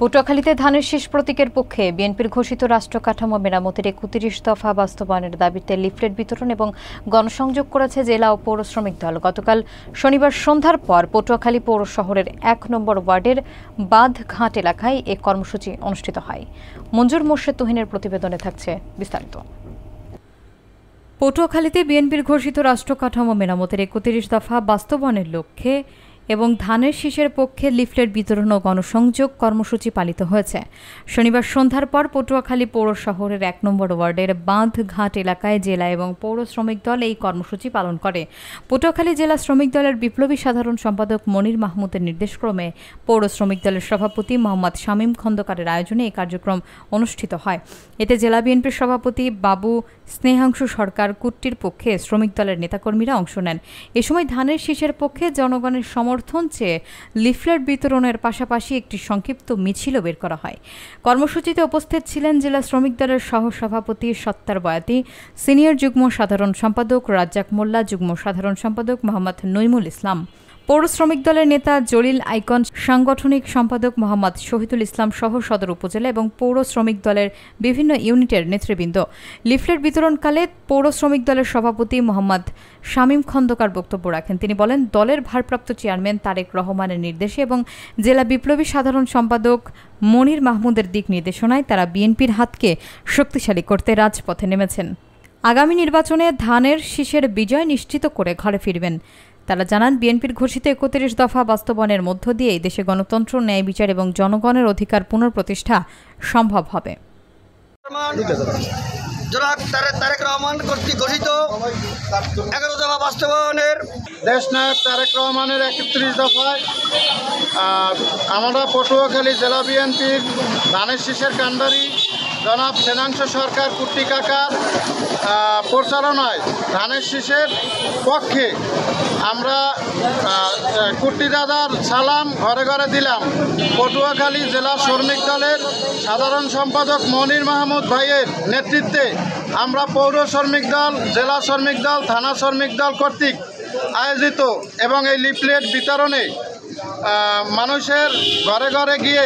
পটুয়াখালীতে ধানের শীষ প্রতীকের পক্ষে বিএনপির ঘোষিত রাষ্ট্র কাঠামো মেরামতের ৩১ দফা বাস্তবায়নের দাবিতে লিফলেট বিতরণ এবং গণসংযোগ করেছে জেলা ও পৌর শ্রমিক দল। গতকাল শনিবার সন্ধ্যার পর পটুয়াখালী পৌর শহরের ১ নম্বর ওয়ার্ডের বাঁধঘাট এলাকায় এ কর্মসূচি অনুষ্ঠিত হয়। মঞ্জুর মোর্শেদ তুহিনের প্রতিবেদনে থাকছে বিস্তারিত। পটুয়াখালীতে বিএনপির ঘোষিত রাষ্ট্র কাঠামো মেরামতের ৩১ দফা বাস্তবায়নের লক্ষ্যে এবং ধানের শীষের পক্ষে লিফলেট বিতরণ ও গণসংযোগ কর্মসূচি পালিত হয়েছে। শনিবার সন্ধ্যার পর পটুয়াখালী পৌর শহরের ১ নম্বর ওয়ার্ডের বাঁধঘাট এলাকায় জেলা এবং পৌর শ্রমিক দল এই কর্মসূচি পালন করে। পটুয়াখালী জেলা শ্রমিক দলের বিপ্লবী সাধারণ সম্পাদক মনির মাহমুদের নির্দেশক্রমে পৌর শ্রমিক দলের সভাপতি মোহাম্মদ শামীম খন্দকারের আয়োজনে এই কার্যক্রম অনুষ্ঠিত হয়। এতে জেলা বিএনপির সভাপতি বাবু স্নেহাংশু সরকার কুট্টির পক্ষে শ্রমিক দলের নেতাকর্মীরা অংশ নেন। এ সময় ধানের শীষের পক্ষে জনগণের সমর্থন চেয়ে লিফলেট বিতরণের পাশাপাশি একটি সংক্ষিপ্ত মিছিলও বের করা হয়। কর্মসূচিতে উপস্থিত ছিলেন জেলা শ্রমিক দলের সহসভাপতি সত্তার বয়াতি, সিনিয়র যুগ্ম সাধারণ সম্পাদক রাজ্জাক মোল্লা, যুগ্ম সাধারণ সম্পাদক মোহাম্মদ নইমুল ইসলাম, পৌর শ্রমিক দলের নেতা জলিল আইকন, সাংগঠনিক সম্পাদক মোহাম্মদ শহীদুল ইসলাম সহ সদর উপজেলা এবং পৌর শ্রমিক দলের বিভিন্ন ইউনিটের নেতৃবৃন্দ। লিফলেট বিতরণকালে পৌর শ্রমিক দলের সভাপতি মোহাম্মদ শামীম খন্দকার বক্তব্য রাখেন। তিনি বলেন, দলের ভারপ্রাপ্ত চেয়ারম্যান তারেক রহমানের নির্দেশে এবং জেলা বিপ্লবী সাধারণ সম্পাদক মনির মাহমুদের দিক নির্দেশনায় তারা বিএনপির হাতকে শক্তিশালী করতে রাজপথে নেমেছেন। আগামী নির্বাচনে ধানের শীষের বিজয় নিশ্চিত করে ঘরে ফিরবেন। তারা জানান, বিএনপির ঘোষিত ৩১ দফা বাস্তবায়নের মধ্য দিয়ে দেশে গণতন্ত্র, ন্যায় বিচার এবং জনগণের অধিকার পুনঃপ্রতিষ্ঠা সম্ভব হবে। তারেক রহমান কর্তৃক ঘোষিত ১১ দফা বাস্তবায়নের দেশনায়ক তারেক রহমানের ৩১ দফায় আমরা পটুয়াখালী জেলা বিএনপির ধানের শীষের কাণ্ডারি জনাব স্নেহাংশু সরকার কুট্টি কাকার পরিচালনায় ধানের শীষের পক্ষে আমরা কুট্টি দাদার সালাম ঘরে ঘরে দিলাম। পটুয়াখালী জেলা শ্রমিক দলের সাধারণ সম্পাদক মনির মাহমুদ ভাইয়ের নেতৃত্বে আমরা পৌর শ্রমিক দল, জেলা শ্রমিক দল, থানা শ্রমিক দল কর্তৃক আয়োজিত এবং এই লিফলেট বিতরণে মানুষের ঘরে ঘরে গিয়ে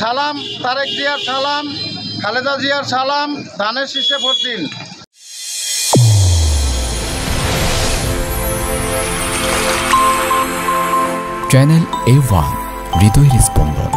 সালাম, তারেক জিয়ার সালাম, খালেদা জিয়ার সালাম, ধানের শীষে ভোট দিন। চ্যানেল A1 হৃদয়ের স্পন্দন।